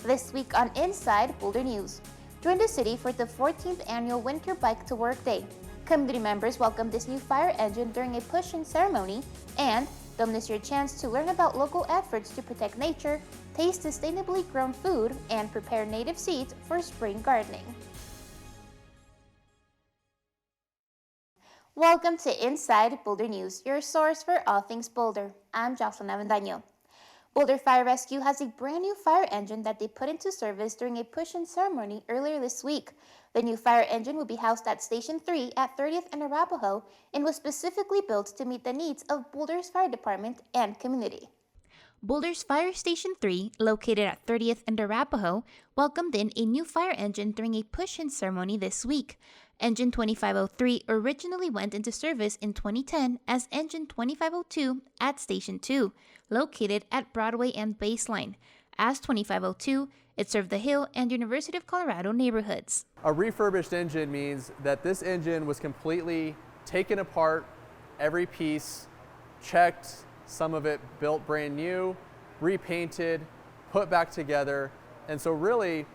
This week on Inside Boulder News, join the city for the 14th annual Winter Bike to Work Day. Community members welcomed this new fire engine during a push-in ceremony, and don't miss your chance to learn about local efforts to protect nature, taste sustainably grown food, and prepare native seeds for spring gardening. Welcome to Inside Boulder News, your source for all things Boulder. I'm Jocelyn Avendaño. Boulder Fire Rescue has a brand new fire engine that they put into service during a push-in ceremony earlier this week. The new fire engine will be housed at Station 3 at 30th and Arapahoe and was specifically built to meet the needs of Boulder's fire department and community. Boulder's Fire Station 3, located at 30th and Arapahoe, welcomed in a new fire engine during a push-in ceremony this week. Engine 2503 originally went into service in 2010 as Engine 2502 at Station 2, located at Broadway and Baseline. As 2502, it served the Hill and University of Colorado neighborhoods. A refurbished engine means that this engine was completely taken apart, every piece checked, some of it built brand new, repainted, put back together. And so really,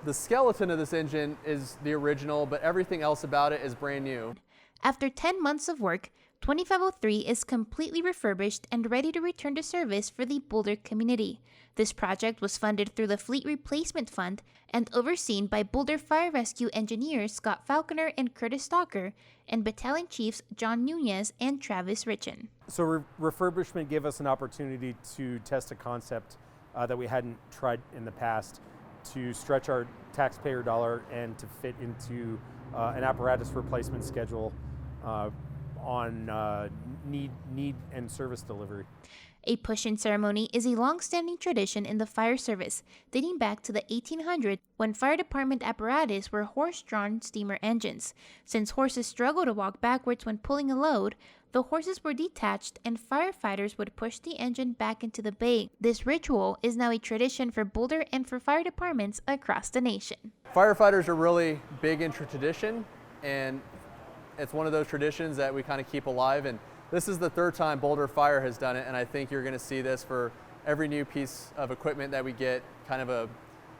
the skeleton of this engine is the original, but everything else about it is brand new. After 10 months of work, 2503 is completely refurbished and ready to return to service for the Boulder community. This project was funded through the Fleet Replacement Fund and overseen by Boulder Fire Rescue engineers Scott Falconer and Curtis Stalker and Battalion Chiefs John Nunez and Travis Richin. So refurbishment gave us an opportunity to test a concept that we hadn't tried in the past, to stretch our taxpayer dollar and to fit into an apparatus replacement schedule on need and service delivery. A push-in ceremony is a long-standing tradition in the fire service, dating back to the 1800s when fire department apparatus were horse-drawn steamer engines. Since horses struggle to walk backwards when pulling a load, the horses were detached and firefighters would push the engine back into the bay. This ritual is now a tradition for Boulder and for fire departments across the nation. Firefighters are really big into tradition, and it's one of those traditions that we kind of keep alive. And this is the third time Boulder Fire has done it, and I think you're going to see this for every new piece of equipment that we get, kind of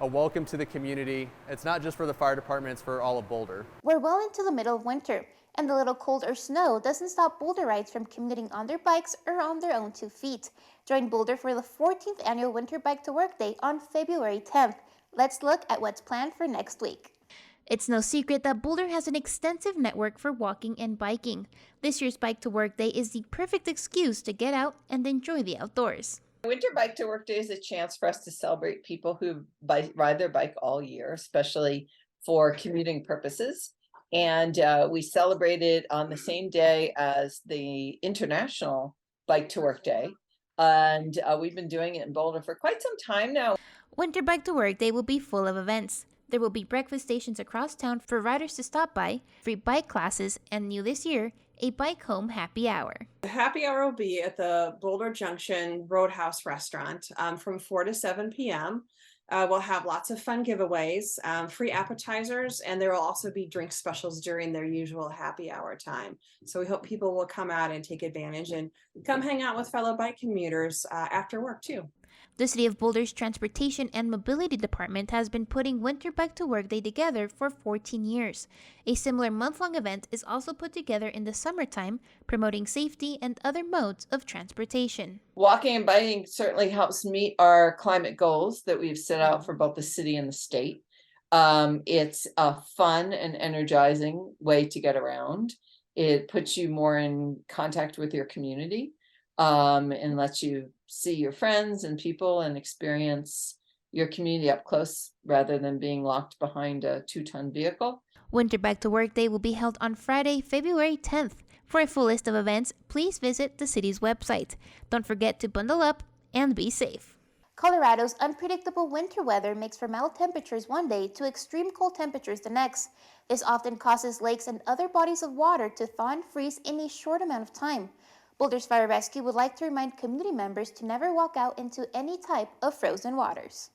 a welcome to the community. It's not just for the fire department, it's for all of Boulder. We're well into the middle of winter, and the little cold or snow doesn't stop Boulderites from commuting on their bikes or on their own 2 feet. Join Boulder for the 14th annual Winter Bike to Work Day on February 10th. Let's look at what's planned for next week. It's no secret that Boulder has an extensive network for walking and biking. This year's Bike to Work Day is the perfect excuse to get out and enjoy the outdoors. Winter Bike to Work Day is a chance for us to celebrate people who ride their bike all year, especially for commuting purposes. And we celebrate it on the same day as the International Bike to Work Day. And we've been doing it in Boulder for quite some time now. Winter Bike to Work Day will be full of events. There will be breakfast stations across town for riders to stop by, free bike classes, and new this year, a bike home happy hour. The happy hour will be at the Boulder Junction Roadhouse restaurant from 4 to 7 p.m. We'll have lots of fun giveaways, free appetizers, and there will also be drink specials during their usual happy hour time. So we hope people will come out and take advantage and come hang out with fellow bike commuters after work too. The City of Boulder's Transportation and Mobility Department has been putting Winter Bike to Work Day together for 14 years. A similar month-long event is also put together in the summertime, promoting safety and other modes of transportation. Walking and biking certainly helps meet our climate goals that we've set out for both the city and the state. It's a fun and energizing way to get around. It puts you more in contact with your community and lets you see your friends and people and experience your community up close rather than being locked behind a 2-ton vehicle. Winter Bike to Work Day will be held on Friday, February 10th. For a full list of events, please visit the city's website. Don't forget to bundle up and be safe. Colorado's unpredictable winter weather makes for mild temperatures one day to extreme cold temperatures the next. This often causes lakes and other bodies of water to thaw and freeze in a short amount of time. Boulder's Fire Rescue would like to remind community members to never walk out into any type of frozen waters.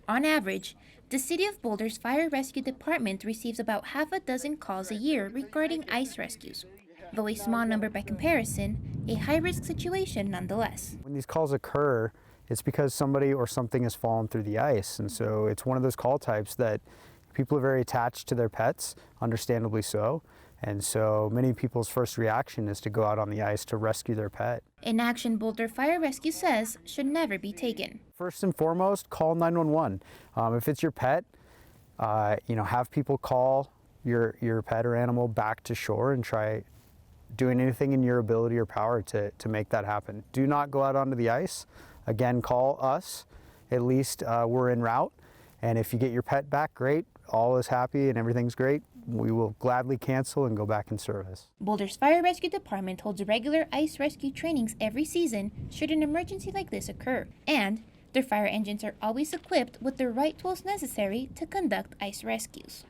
On average, the City of Boulder's Fire Rescue Department receives about half a dozen calls a year regarding ice rescues. Though a small number by comparison, a high-risk situation nonetheless. When these calls occur, it's because somebody or something has fallen through the ice. And so it's one of those call types that people are very attached to their pets, understandably so. And so many people's first reaction is to go out on the ice to rescue their pet. An action Boulder Fire Rescue says should never be taken. First and foremost, call 911. If it's your pet, have people call your pet or animal back to shore and try doing anything in your ability or power to make that happen. Do not go out onto the ice. Again, call us. At least we're en route. And if you get your pet back, great. All is happy and everything's great. We will gladly cancel and go back in service. Boulder's Fire Rescue Department holds regular ice rescue trainings every season should an emergency like this occur. And their fire engines are always equipped with the right tools necessary to conduct ice rescues.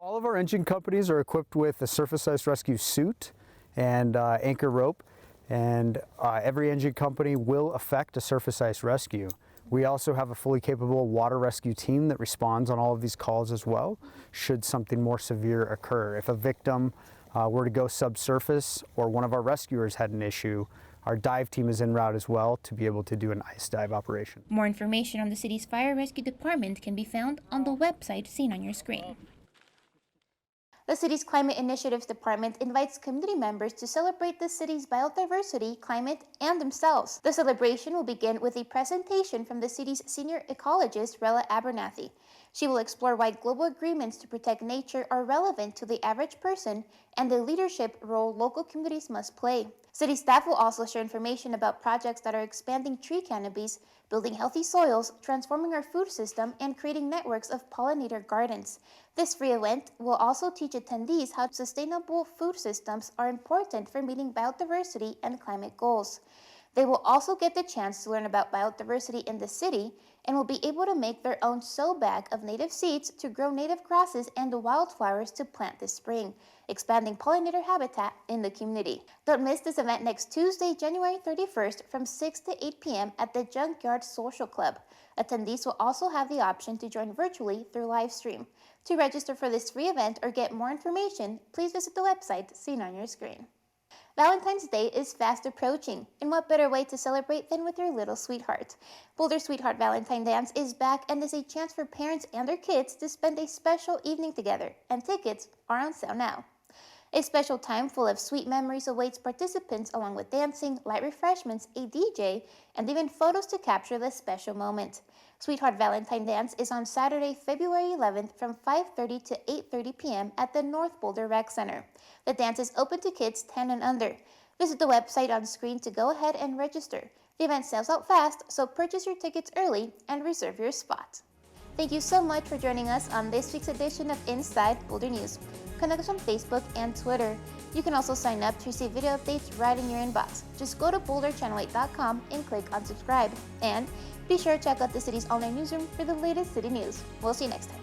All of our engine companies are equipped with a surface ice rescue suit and anchor rope, and every engine company will effect a surface ice rescue. We also have a fully capable water rescue team that responds on all of these calls as well, should something more severe occur. If a victim were to go subsurface or one of our rescuers had an issue, our dive team is en route as well to be able to do an ice dive operation. More information on the city's Fire Rescue Department can be found on the website seen on your screen. The city's Climate Initiatives Department invites community members to celebrate the city's biodiversity, climate, and themselves. The celebration will begin with a presentation from the city's senior ecologist, Rella Abernathy. She will explore why global agreements to protect nature are relevant to the average person and the leadership role local communities must play. City staff will also share information about projects that are expanding tree canopies, building healthy soils, transforming our food system, and creating networks of pollinator gardens. This free event will also teach attendees how sustainable food systems are important for meeting biodiversity and climate goals. They will also get the chance to learn about biodiversity in the city and will be able to make their own sow bag of native seeds to grow native grasses and wildflowers to plant this spring, expanding pollinator habitat in the community. Don't miss this event next Tuesday, January 31st from 6 to 8 p.m. at the Junkyard Social Club. Attendees will also have the option to join virtually through live stream. To register for this free event or get more information, please visit the website seen on your screen. Valentine's Day is fast approaching, and what better way to celebrate than with your little sweetheart? Boulder Sweetheart Valentine Dance is back and is a chance for parents and their kids to spend a special evening together, and tickets are on sale now. A special time full of sweet memories awaits participants along with dancing, light refreshments, a DJ, and even photos to capture the special moment. Sweetheart Valentine Dance is on Saturday, February 11th from 5:30 to 8:30 p.m. at the North Boulder Rec Center. The dance is open to kids 10 and under. Visit the website on screen to go ahead and register. The event sells out fast, so purchase your tickets early and reserve your spot. Thank you so much for joining us on this week's edition of Inside Boulder News. Connect us on Facebook and Twitter. You can also sign up to receive video updates right in your inbox. Just go to boulderchannel8.com and click on subscribe. And be sure to check out the city's online newsroom for the latest city news. We'll see you next time.